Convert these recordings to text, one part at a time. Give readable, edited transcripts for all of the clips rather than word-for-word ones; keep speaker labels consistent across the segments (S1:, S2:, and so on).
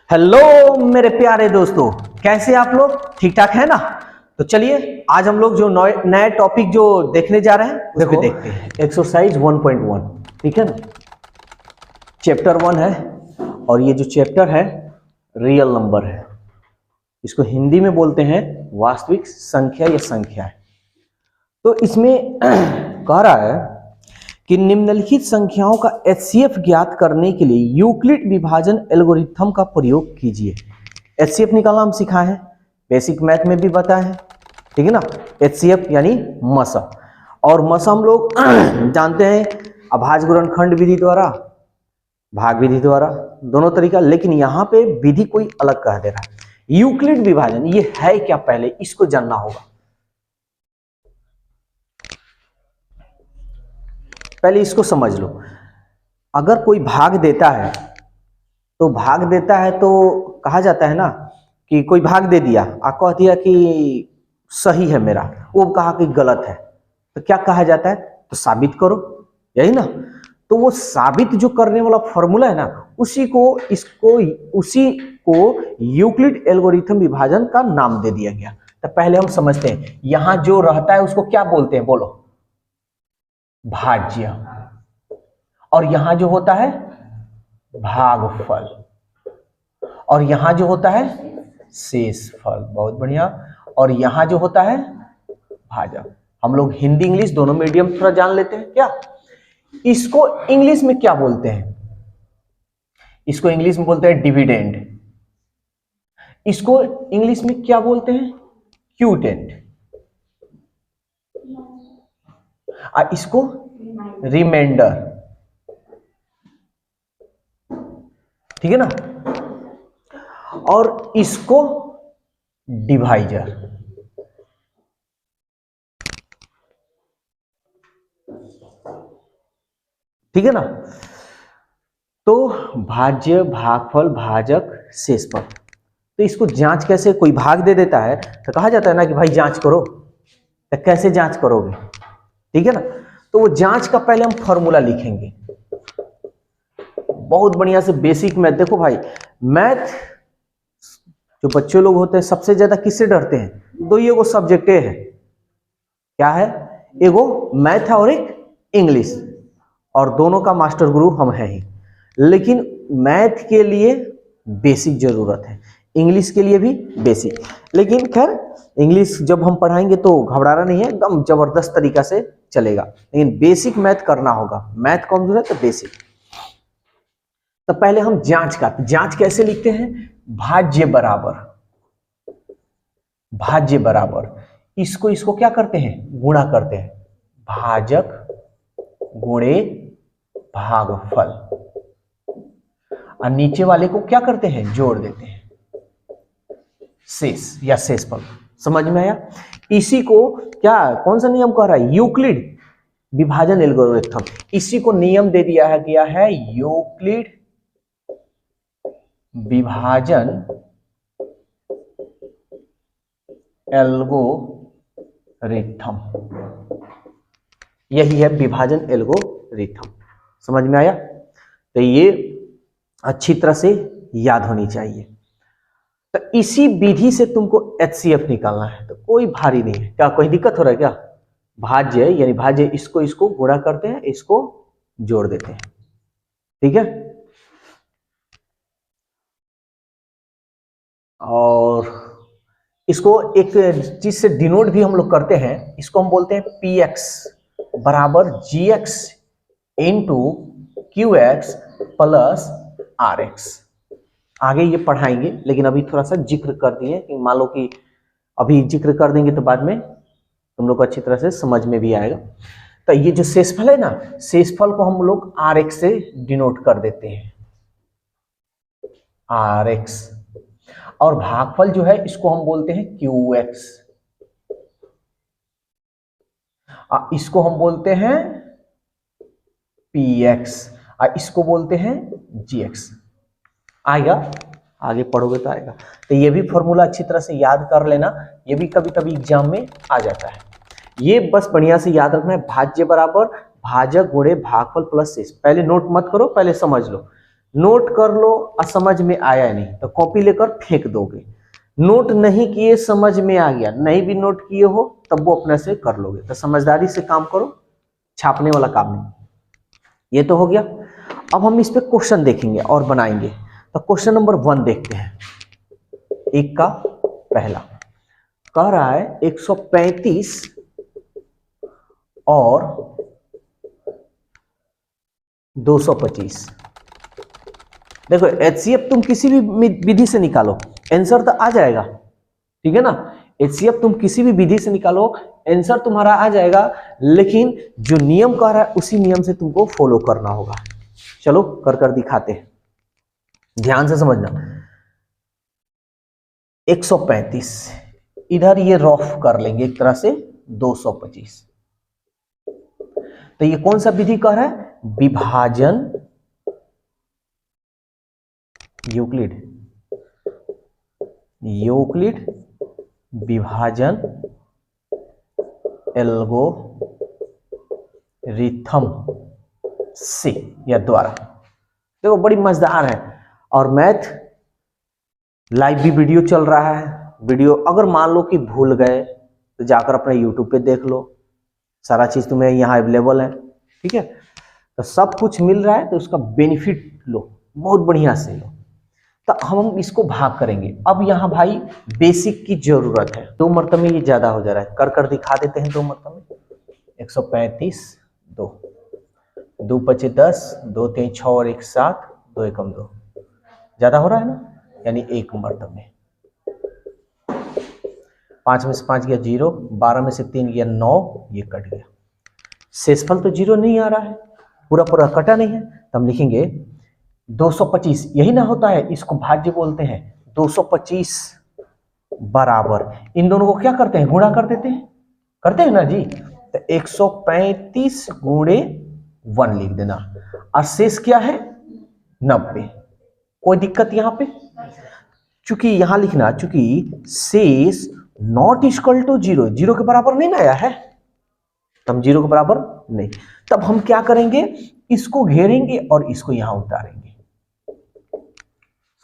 S1: Hello मेरे प्यारे दोस्तों, कैसे आप लोग? ठीक ठाक है ना? तो चलिए आज हम लोग जो नया टॉपिक जो देखने जा रहे हैं उस पे देखते हैं। एक्सरसाइज 1.1, ठीक है ना? चैप्टर 1 है और ये जो चैप्टर है रियल नंबर है। इसको हिंदी में बोलते हैं वास्तविक संख्या या संख्या। तो इसमें कह रहा है कि निम्नलिखित संख्याओं का एचसीएफ ज्ञात करने के लिए यूक्लिड विभाजन एल्गोरिथम का प्रयोग कीजिए। एचसीएफ निकालना हम सिखाए हैं, बेसिक मैथ में भी बताया है, ठीक है ना? एचसीएफ यानी मसा, और मसा हम लोग जानते हैं अभाज्य गुणनखंड विधि द्वारा, भाग विधि द्वारा, दोनों तरीका। लेकिन यहाँ पे विधि कोई अलग कह दे रहा है। यूक्लिड विभाजन ये है क्या, पहले इसको जानना होगा। पहले इसको समझ लो। अगर कोई भाग देता है तो कहा जाता है ना कि कोई भाग दे दिया और कह दिया कि सही है मेरा, वो कहा कि गलत है, तो क्या कहा जाता है? तो साबित करो, यही ना? तो वो साबित जो करने वाला फॉर्मूला है ना, उसी को यूक्लिड एल्गोरिथम विभाजन का नाम दे दिया गया। तो पहले हम समझते हैं यहां जो रहता है उसको क्या बोलते हैं, बोलो? भाज्य। और यहां जो होता है भागफल, और यहां जो होता है शेषफल। बहुत बढ़िया। और यहां जो होता है भाजक। हम लोग हिंदी इंग्लिश दोनों मीडियम थोड़ा जान लेते हैं क्या? इसको इंग्लिश में क्या बोलते हैं? इसको इंग्लिश में बोलते हैं डिविडेंड। इसको इंग्लिश में क्या बोलते हैं? क्यूटेंट। और इसको रिमाइंडर, ठीक है ना? और इसको डिवाइजर। ठीक है ना? तो भाज्य, भागफल, भाजक, शेषफल। तो इसको जांच कैसे? कोई भाग दे देता है तो कहा जाता है ना कि भाई जांच करो। तो कैसे जांच करोगे? ठीक है ना? तो वो जांच का पहले हम फॉर्मूला लिखेंगे। बहुत बढ़िया से बेसिक मैथ। देखो भाई, मैथ जो बच्चे लोग होते हैं सबसे ज्यादा किससे डरते हैं? दो ही एगो सब्जेक्ट है, क्या है? एगो मैथ है और एक इंग्लिश, और दोनों का मास्टर गुरु हम हैं ही। लेकिन मैथ के लिए बेसिक जरूरत है, इंग्लिश के लिए भी बेसिक। लेकिन खैर इंग्लिश जब हम पढ़ाएंगे तो घबराना नहीं है, एकदम जबरदस्त तरीका से चलेगा। लेकिन बेसिक मैथ करना होगा। मैथ कमजोर है तो बेसिक। तो पहले हम जांच कैसे लिखते हैं? भाज्य बराबर इसको क्या करते हैं? गुणा करते हैं। भाजक गुणे भागफल। और नीचे वाले को क्या करते हैं? जोड़ देते हैं, शेष या शेषफल। समझ में आया? इसी को क्या, कौन सा नियम कह रहा है? यूक्लिड विभाजन एल्गोरिथम। इसी को नियम दे दिया है, क्या है? यूक्लिड विभाजन एल्गोरिथम। यही है विभाजन एल्गोरिथम। समझ में आया? तो ये अच्छी तरह से याद होनी चाहिए। तो इसी विधि से तुमको एचसीएफ निकालना है, तो कोई भारी नहीं है। क्या कोई दिक्कत हो रहा है क्या? भाज्य यानी भाज्य, इसको गुणा करते हैं, इसको जोड़ देते हैं, ठीक है? और इसको एक चीज से डिनोट भी हम लोग करते हैं, इसको हम बोलते हैं px बराबर gx into qx plus rx। आगे ये पढ़ाएंगे, लेकिन अभी थोड़ा सा जिक्र कर दिए कि मान लो कि अभी जिक्र कर देंगे तो बाद में तुम लोग को अच्छी तरह से समझ में भी आएगा। तो ये जो शेषफल है ना, शेषफल को हम लोग rx से डिनोट कर देते हैं, rx। और भागफल जो है इसको हम बोलते हैं qx, इसको हम बोलते हैं px, और इसको बोलते हैं gx। आएगा, आगे पढ़ोगे तो आएगा। तो ये भी फॉर्मूला अच्छी तरह से याद कर लेना, ये भी कभी कभी एग्जाम में आ जाता है। ये बस बढ़िया से याद रखना है, भाज्य बराबर भाजक गुणे भागफल प्लस शेष। पहले नोट मत करो, पहले समझ लो। नोट कर लो और समझ में आया नहीं तो कॉपी लेकर फेंक दोगे, नोट नहीं किए समझ में आ गया, नहीं भी नोट किए हो तब वो अपने से कर लोगे। तो समझदारी से काम करो, छापने वाला काम नहीं। ये तो हो गया। अब हम इस पे क्वेश्चन देखेंगे और बनाएंगे। तो क्वेश्चन नंबर 1 देखते हैं। एक का पहला कह रहा है 135 और 225। देखो एचसीएफ तुम किसी भी विधि से निकालो, आंसर तो आ जाएगा, ठीक है ना। एचसीएफ तुम किसी भी विधि से निकालो, आंसर तुम्हारा आ जाएगा, लेकिन जो नियम कह रहा है उसी नियम से तुमको फॉलो करना होगा। चलो कर दिखाते हैं, ध्यान से समझना। 135 इधर ये रफ कर लेंगे एक तरह से 225। तो ये कौन सा विधि कह रहा है? विभाजन यूक्लिड विभाजन एल्गोरिथम से या द्वारा। देखो बड़ी मजेदार है। और मैथ लाइव भी वीडियो चल रहा है। वीडियो अगर मान लो कि भूल गए तो जाकर अपने यूट्यूब पे देख लो, सारा चीज तुम्हें यहाँ अवेलेबल है, ठीक है। तो सब कुछ मिल रहा है तो उसका बेनिफिट लो, बहुत बढ़िया से लो। तो हम इसको भाग करेंगे। अब यहाँ भाई बेसिक की जरूरत है। 2 मरतबे में ये ज्यादा हो जा रहा है, कर दिखा देते हैं। 2 मरतबे 135 2 2 5 10 2 3 6 और 1 7 2 1 2 ज्यादा हो रहा है ना, यानी 1 मरतबे। 5 में से 5 गया 0, 12 में से 3 गया 9, ये कट गया। शेषफल तो 0 नहीं आ रहा है, पूरा कटा नहीं है। तो हम लिखेंगे 225, यही ना होता है, इसको भाज्य बोलते हैं। 225 बराबर इन दोनों को क्या करते हैं? गुणा कर देते हैं, करते हैं ना जी। तो 135 गुणे 1 लिख देना, और शेष क्या है? 90। कोई दिक्कत यहां पे? चूंकि यहां लिखना, चूंकि शेष नॉट इक्वल टू 0, 0 के बराबर नहीं ना आया है, तब 0 के बराबर नहीं। तब हम क्या करेंगे? इसको घेरेंगे और इसको यहां उतारेंगे।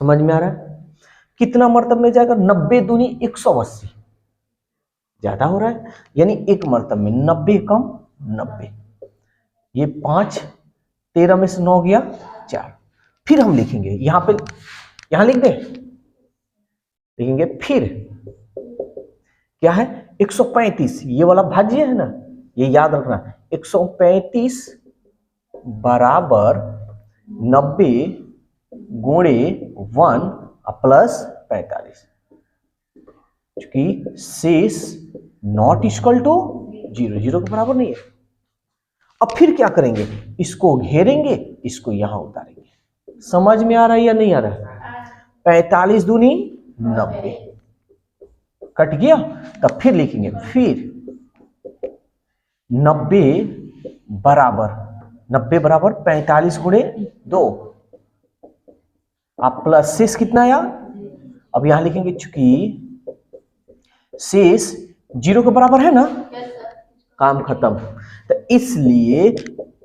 S1: समझ में आ रहा है? कितना मर्तब में जाएगा? 90 दूनी 180, ज्यादा हो रहा है, यानी 1 मर्तब में 90 कम 90। ये 5, 13 में से 9 गया 4। फिर हम लिखेंगे यहां पे, यहां लिख दें, लिखेंगे फिर क्या है? 135, ये वाला भाज्य है ना, ये याद रखना। 135 बराबर 90 गुणे 1 प्लस 45, क्योंकि शेष नॉट इक्वल टू 0, 0 के बराबर नहीं है। अब फिर क्या करेंगे? इसको घेरेंगे, इसको यहां उतारेंगे। समझ में आ रहा है या नहीं आ रहा है? 45 दूनी 90 कट गया। तब फिर लिखेंगे, फिर 90 बराबर 45 गुणे 2, आप प्लस शेष कितना आया? अब यहां लिखेंगे, चूंकि शेष 0 के बराबर है ना, काम खत्म। तो इसलिए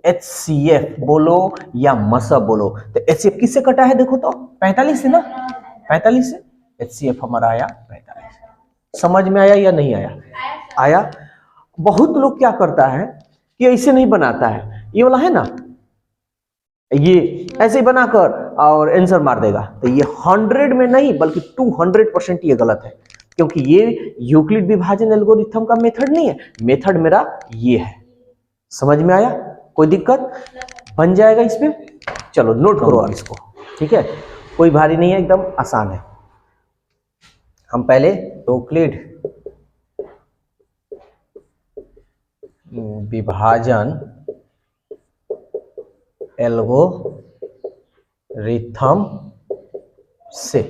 S1: HCF बोलो या मसब बोलो, तो HCF किससे कटा है? देखो तो 45 से ना, 45 से HCF हमारा आया 45। समझ में आया या नहीं आया? आया। बहुत लोग क्या करता है कि ऐसे नहीं बनाता है, ये वाला है ना, ये ऐसे ही बनाकर और आंसर मार देगा। तो ये 100 में नहीं बल्कि 200% ये गलत है, क्योंकि ये यूक्लिड विभाजन एल्गोरिथम का मेथड नहीं है, मेथड मेरा ये है। समझ में आया? कोई दिक्कत? बन जाएगा इस पे। चलो नोट करो और इसको, ठीक है, कोई भारी नहीं है, एकदम आसान है। हम पहले यूक्लिड विभाजन एल्गोरिथम से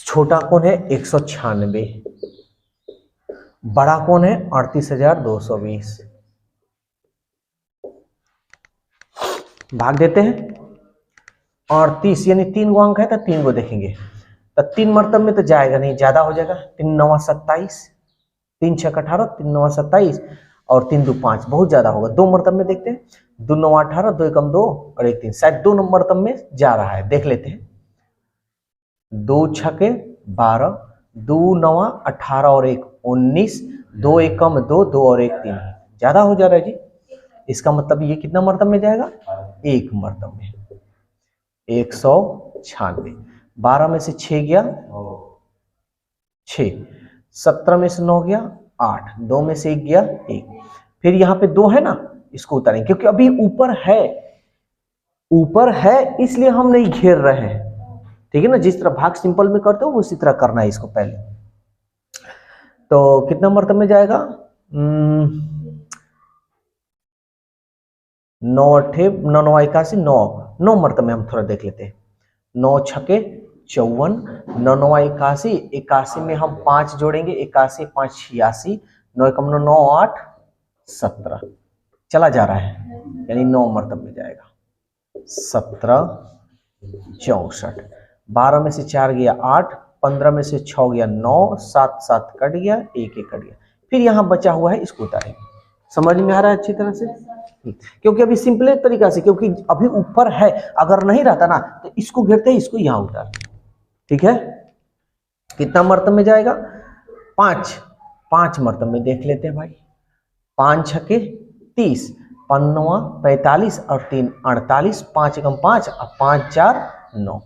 S1: छोटा कौन है? 196, बड़ा कौन है? 38,220। भाग देते हैं। 38 यानी 3 गो अंक है तो 3 गो देखेंगे, तो 3 मरतब में तो जाएगा नहीं, ज्यादा हो जाएगा। 3 9 27, 3 6 18, 3 9 27, और 3 2 5, बहुत ज्यादा होगा। 2 मरतब में देखते हैं, 2 9 18, 2 एकम 2 और 1 3, शायद 2 मरतब में जा रहा है, देख लेते हैं। 2 छके 12, 2 9 18 और 1 19, 2 एकम 2, 2 और 1 3, ज्यादा हो जा रहा है जी। इसका मतलब ये कितना मरतब में जाएगा? 1 मरतब में। 196। 12 में से 6 गया 6, 17 में से 9 गया 8, 2 में से 1 गया 1, फिर यहाँ पे 2 है ना, इसको उतारेंगे क्योंकि अभी ऊपर है इसलिए हम नहीं घेर रहे हैं, ठीक है ना। जिस तरह भाग सिंपल में करते हो उसी तरह करना है इसको पहले। तो कितना मरतब में जाएगा? 9 8 9 9 81, 9 मरतब में हम थोड़ा देख लेते हैं। 9 छके 54, 9 9 81, 81 में हम 5 जोड़ेंगे, 81 5 86, 9 एकम 9 9 8 17, चला जा रहा है, यानी 9 मरतब में जाएगा। 17 64, 12 में से 4 गया 8, 15 में से 6 गया 9, 7 7 कट गया, 1 1 कट गया, फिर यहाँ बचा हुआ है, इसको उतारेंगे। समझ में आ रहा है अच्छी तरह से? क्योंकि अभी सिंपल तरीका से, क्योंकि अभी ऊपर है, अगर नहीं रहता ना तो इसको घेरते हैं, इसको यहां उतारते, ठीक है। कितना मरतब में जाएगा? 5 मरतब में देख लेते हैं भाई। 5 छके 30, 5 9 45 और 3 48, 5 एकम 5 और 5 4 9,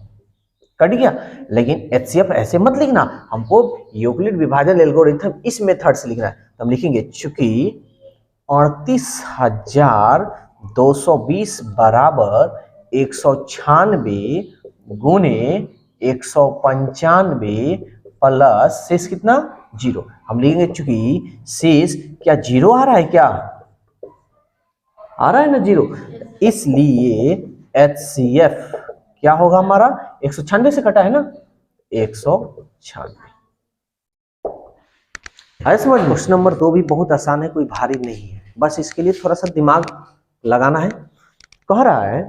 S1: कट गया। लेकिन HCF ऐसे मत लिखना, हमको यूक्लिड विभाजन एल्गोरिथम इस मेथड से लिखना है। तो हम लिखेंगे चूंकि 38,220 बराबर 196 गुने 195 प्लस शेष कितना? 0। हम लिखेंगे चूंकि शेष क्या 0 आ रहा है, क्या आ रहा है ना 0, इसलिए HCF क्या होगा हमारा? 196 से कटा है ना, 196। समझ। क्वेश्चन नंबर 2 भी बहुत आसान है, कोई भारी नहीं है, बस इसके लिए थोड़ा सा दिमाग लगाना है। कह रहा है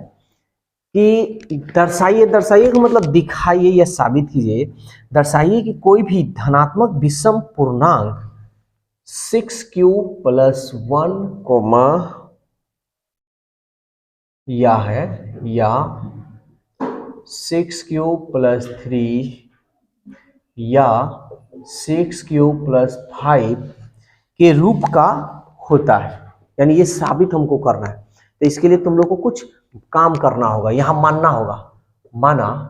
S1: कि दर्शाइए का मतलब दिखाइए या साबित कीजिए, दर्शाइए कि कोई भी धनात्मक विषम पूर्णांक 6q + 1 या है या 6q + 3 या 6q + 5 के रूप का होता है, यानी ये साबित हमको करना है। तो इसके लिए तुम लोग को कुछ काम करना होगा, यहां मानना होगा। माना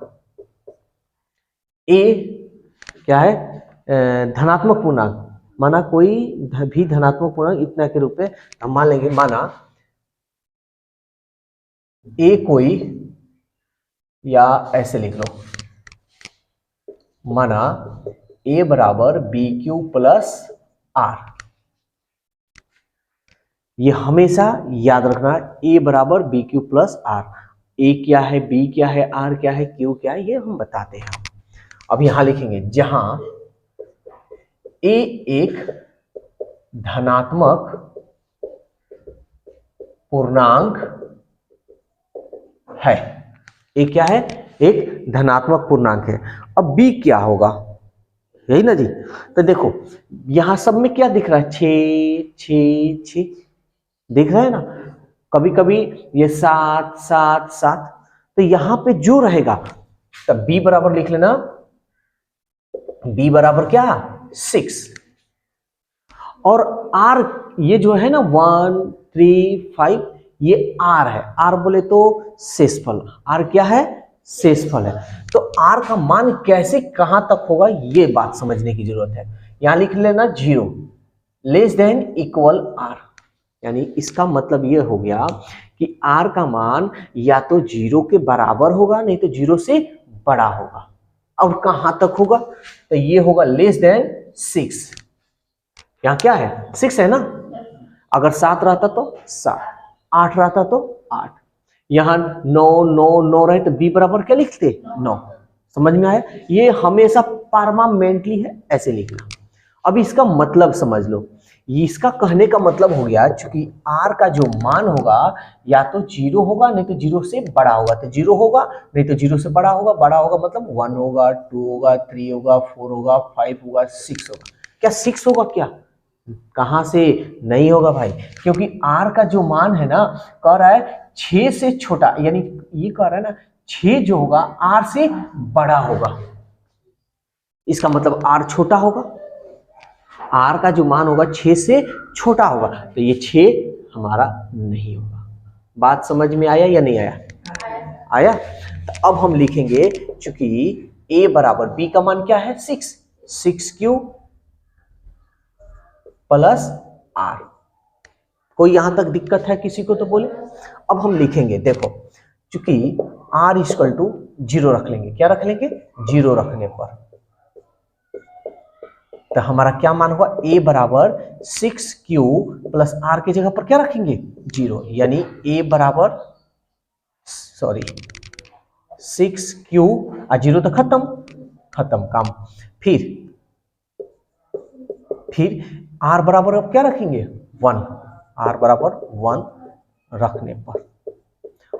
S1: ए क्या है? धनात्मक पूर्णांक, माना कोई भी धनात्मक पूर्णांक इतना के रूप में हम मान लेंगे। माना ए कोई, या ऐसे लिख लो, माना a बराबर BQ + R। ये हमेशा याद रखना, a बराबर BQ + R। a क्या है, b क्या है, r क्या है, q क्या है, ये हम बताते हैं। अब यहां लिखेंगे जहां a एक धनात्मक पूर्णांक है, a क्या है? एक धनात्मक पूर्णांक है। अब b क्या होगा, यही ना जी। तो देखो यहां सब में क्या दिख रहा है? 6 6 6 दिख रहा है ना। कभी कभी ये 7 7 7, तो यहां पे जो रहेगा तब b बराबर लिख लेना, b बराबर क्या? 6। और r ये जो है ना 1 3 5, ये r है। r बोले तो शेषफल, r क्या है? शेषफल है। तो r का मान कैसे कहां तक होगा, ये बात समझने की जरूरत है। यहां लिख लेना 0 <= r, यानी इसका मतलब ये हो गया कि r का मान या तो 0 के बराबर होगा, नहीं तो 0 से बड़ा होगा। और कहां तक होगा? तो ये होगा <6। यहां क्या है? 6 है ना। अगर 7 रहता तो 7, 8 रहता तो 8, यहां 9 9 9 रहे तो b बराबर क्या लिखते? 9। समझ में आया? ये हमेशा परमानेंटली है, ऐसे लिखना। अब इसका मतलब समझ लो, इसका कहने का मतलब हो गया चूंकि r का जो मान होगा या तो 0 होगा, नहीं तो 0 से बड़ा होगा। तो 0 होगा, नहीं तो 0 से बड़ा होगा। बड़ा होगा मतलब 1 होगा, 2 होगा, 3 होगा, 4 होगा, 5 होगा, 6 होगा। क्या 6 होगा? क्या कहां से नहीं होगा भाई, क्योंकि r का जो मान है ना कह रहा है 6 से छोटा, यानी ये कह रहा है ना 6 जो होगा r से बड़ा होगा, इसका मतलब r छोटा होगा, r का जो मान होगा 6 से छोटा होगा, तो ये 6 हमारा नहीं होगा। बात समझ में आया या नहीं आया? आया। तो अब हम लिखेंगे, चूंकि a बराबर b का मान क्या है 6 प्लस r। कोई यहां तक दिक्कत है किसी को तो बोले। अब हम लिखेंगे, देखो चूंकि r इक्वल टू 0 रख लेंगे, क्या रख लेंगे 0 रखने पर तो हमारा क्या मान हुआ, a बराबर 6q प्लस r की जगह पर क्या रखेंगे 0, यानी a बराबर 6q और 0 तो खत्म काम। फिर r बराबर अब क्या रखेंगे 1, r बराबर 1 रखने पर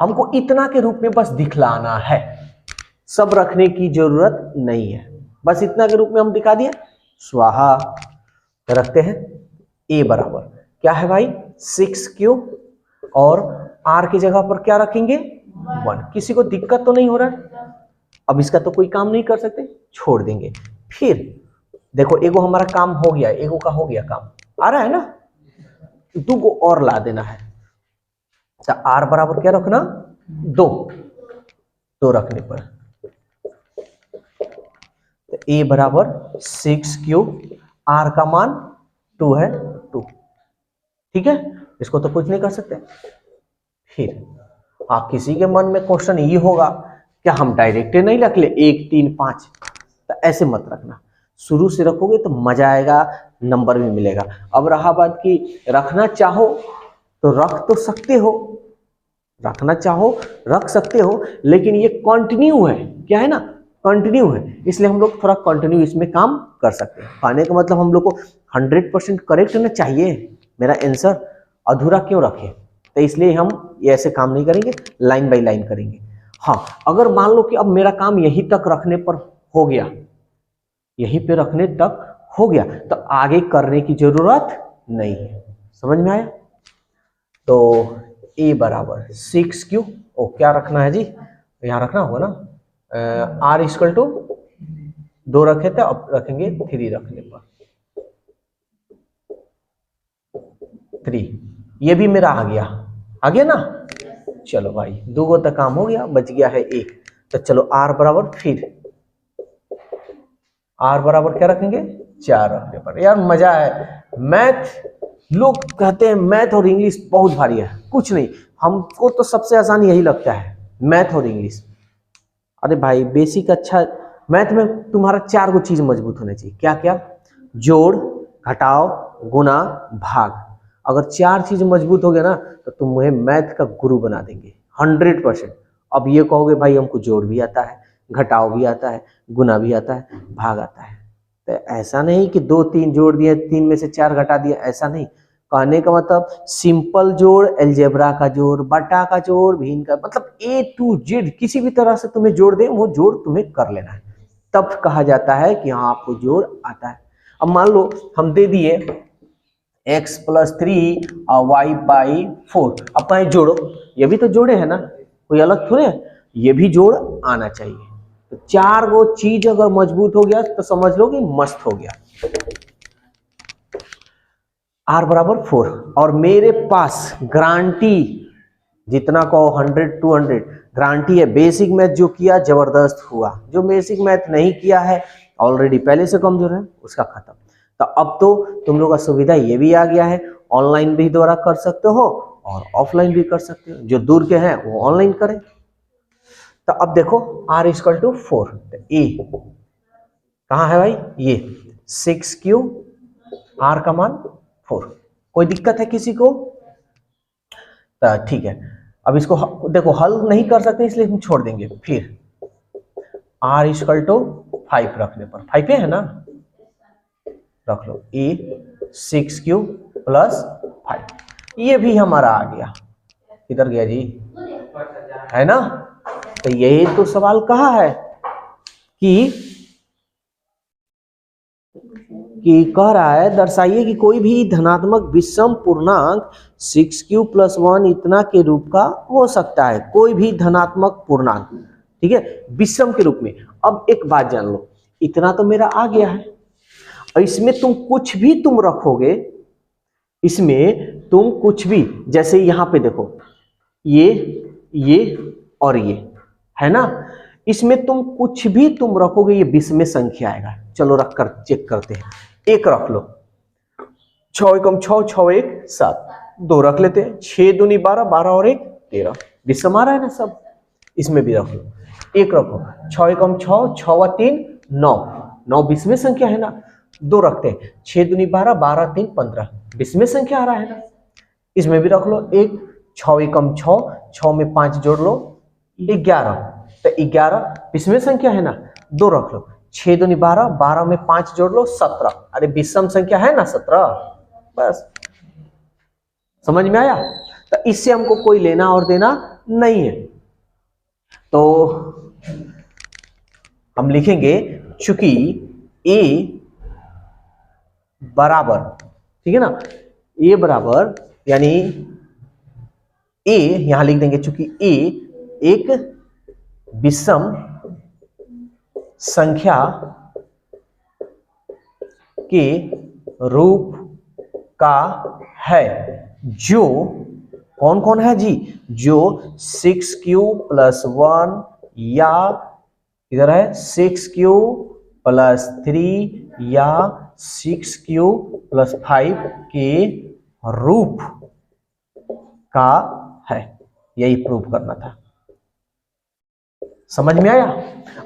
S1: हमको इतना के रूप में बस दिखलाना है, सब रखने की जरूरत नहीं है, बस इतना के रूप में हम दिखा दिए, स्वाहा। रखते हैं a बराबर क्या है भाई 6q और r की जगह पर क्या रखेंगे 1। किसी को दिक्कत तो नहीं हो रहा है? अब इसका तो कोई काम नहीं कर सकते, छोड़ देंगे। फिर देखो एगो हमारा काम हो गया, एगो का हो गया काम, आ रहा है ना, दो को और ला देना है, तो r बराबर क्या रखना 2 रखने पर तो a बराबर 6q, r का मान 2 है 2, ठीक है, इसको तो कुछ नहीं कर सकते। फिर किसी के मन में क्वेश्चन ये होगा क्या हम डायरेक्ट नहीं रख ले 1 3 5, तो ऐसे मत रखना, शुरू से रखोगे तो मजा आएगा, नंबर भी मिलेगा। अब रहा बात कि रखना चाहो तो रख तो सकते हो, रखना चाहो रख सकते हो, लेकिन ये कंटिन्यू है, क्या है ना कंटिन्यू है, इसलिए हम लोग थोड़ा कंटिन्यू इसमें काम कर सकते हैं। कहने का मतलब हम लोग को 100% करेक्ट ना चाहिए, मेरा आंसर अधूरा क्यों रखे, तो इसलिए हम ये ऐसे काम नहीं करेंगे, लाइन बाय लाइन करेंगे। हाँ, अगर मान लो कि अब मेरा काम यहीं तक रखने पर हो गया, यहीं पे रखने तक हो गया, तो आगे करने की जरूरत नहीं है, समझ में आया। तो a बराबर 6q, ओ क्या रखना है जी, यहाँ रखना होगा ना, r इक्वल टू 2 रखे थे, अब रखेंगे 3 रखने पर 3, ये भी मेरा आ गया ना। चलो भाई 2 गो तक काम हो गया, बच गया है 1, तो चलो r बराबर फिर r बराबर क्या रखेंगे 4 रखने पर। यार मजा है, मैथ लोग कहते हैं मैथ और इंग्लिश बहुत भारी है, कुछ नहीं, हमको तो सबसे आसान यही लगता है मैथ और इंग्लिश। अरे भाई बेसिक अच्छा, मैथ में तुम्हारा 4 गो चीज मजबूत होना चाहिए, क्या क्या, जोड़ घटाव गुणा भाग, अगर 4 चीज मजबूत हो गया ना तो तुम्हें मैथ का गुरु बना देंगे 100%। अब ये कहोगे भाई हमको जोड़ भी आता है, घटाव भी आता है, गुना भी आता है, भाग आता है, तो ऐसा नहीं कि 2 3 जोड़ दिए 3 में से 4 घटा दिया, ऐसा नहीं। कहने का मतलब सिंपल जोड़, अलजेब्रा का जोड़, बटा का जोड़, भिन्न का, मतलब A to Z किसी भी तरह से तुम्हें जोड़ दे, वो जोड़ तुम्हें कर लेना है, तब कहा जाता है कि हाँ आपको जोड़ आता है। अब मान लो हम दे दिए x + 3 और y/4, अब कहें जोड़ो, ये भी तो जोड़े है ना, कोई अलग थोड़े है, ये भी जोड़ आना चाहिए। तो 4 गो चीज अगर मजबूत हो गया तो समझ लो कि मस्त हो गया। r बराबर 4, और मेरे पास गारंटी जितना कहो 100 200 गारंटी है, बेसिक मैथ जो किया जबरदस्त हुआ, जो बेसिक मैथ नहीं किया है ऑलरेडी पहले से कमजोर है उसका खत्म। तो अब तो तुम लोग का सुविधा ये भी आ गया है, ऑनलाइन भी द्वारा कर सकते हो और ऑफलाइन भी कर सकते हो, जो दूर के हैं वो ऑनलाइन करें। तो अब देखो r इक्वल टू 4, ए कहाँ है भाई, ये 6q, r का मान 4, कोई दिक्कत है किसी को? तो ठीक है, अब इसको देखो हल नहीं कर सकते इसलिए हम छोड़ देंगे। फिर r इक्वल टू 5 रखने पर, 5 है ना, रख लो a 6q + 5, ये भी हमारा आ गया, किधर गया जी, है ना। तो यही तो सवाल कहा है कि कि कह रहा है दर्शाइए कि कोई भी धनात्मक विषम पूर्णांक 6q + 1 इतना के रूप का हो सकता है। कोई भी धनात्मक पूर्णांक, ठीक है, विषम के रूप में। अब एक बात जान लो, इतना तो मेरा आ गया है और इसमें तुम कुछ भी तुम रखोगे, इसमें तुम कुछ भी, जैसे यहां पे देखो ये और ये है ना, इसमें तुम कुछ भी तुम रखोगे ये विषम संख्या आएगा। चलो रख कर चेक करते हैं। एक रख लो, 6 एकम 6, 6 एक 7, 2 रख लेते हैं, 6 दूनी 12, 12 और 1 13, विषम आ रहा है ना सब। इसमें भी रख लो, एक रखो, 6 एकम 6, 6 व 3 9, 9 विषम संख्या है ना। 2 रखते हैं, 6 दूनी 12, 12 3 15, विषम संख्या आ रहा है ना। इसमें भी रख लो एक, 6 एकम 6, 6 में 5 जोड़ लो 11, तो 11 विषम संख्या है ना। 2 रख लो, 6 दूनी 12, 12 में 5 जोड़ लो 17, अरे विषम संख्या है ना 17। बस समझ में आया। तो इससे हमको कोई लेना और देना नहीं है। तो हम लिखेंगे चूंकि a बराबर, ठीक है ना, a बराबर यानी a यहां लिख देंगे, चूंकि a एक विषम संख्या के रूप का है, जो कौन कौन है जी, जो 6q + 1 या इधर है 6q + 3 या 6q + 5 के रूप का है। यही प्रूव करना था। समझ में आया।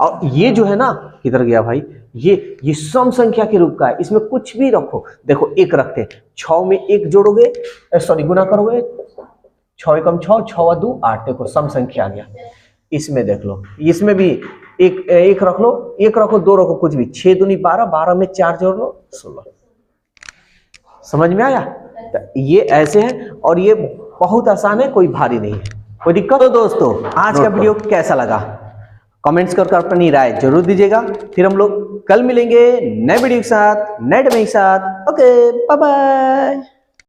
S1: और ये जो है ना, किधर गया भाई, ये सम संख्या के रूप का है। इसमें कुछ भी रखो, देखो एक रखते हैं, 6 में 1 जोड़ोगे, सॉरी गुना करोगे, 6 एकम 6, 6 व 2 8, देखो सम संख्या आ गया। इसमें देख लो, इसमें भी एक रख लो, 1 रखो, 2 रखो, कुछ भी, 6 दूनी 12, 12 में 4 जोड़ लो 16। समझ में आया। तो ये ऐसे है और ये बहुत आसान है, कोई भारी नहीं है, कोई दिक्कत। तो दोस्तों आज का वीडियो कैसा लगा कमेंट्स कर अपनी राय जरूर दीजिएगा। फिर हम लोग कल मिलेंगे नए वीडियो के साथ, नए टॉपिक के साथ। Okay bye bye.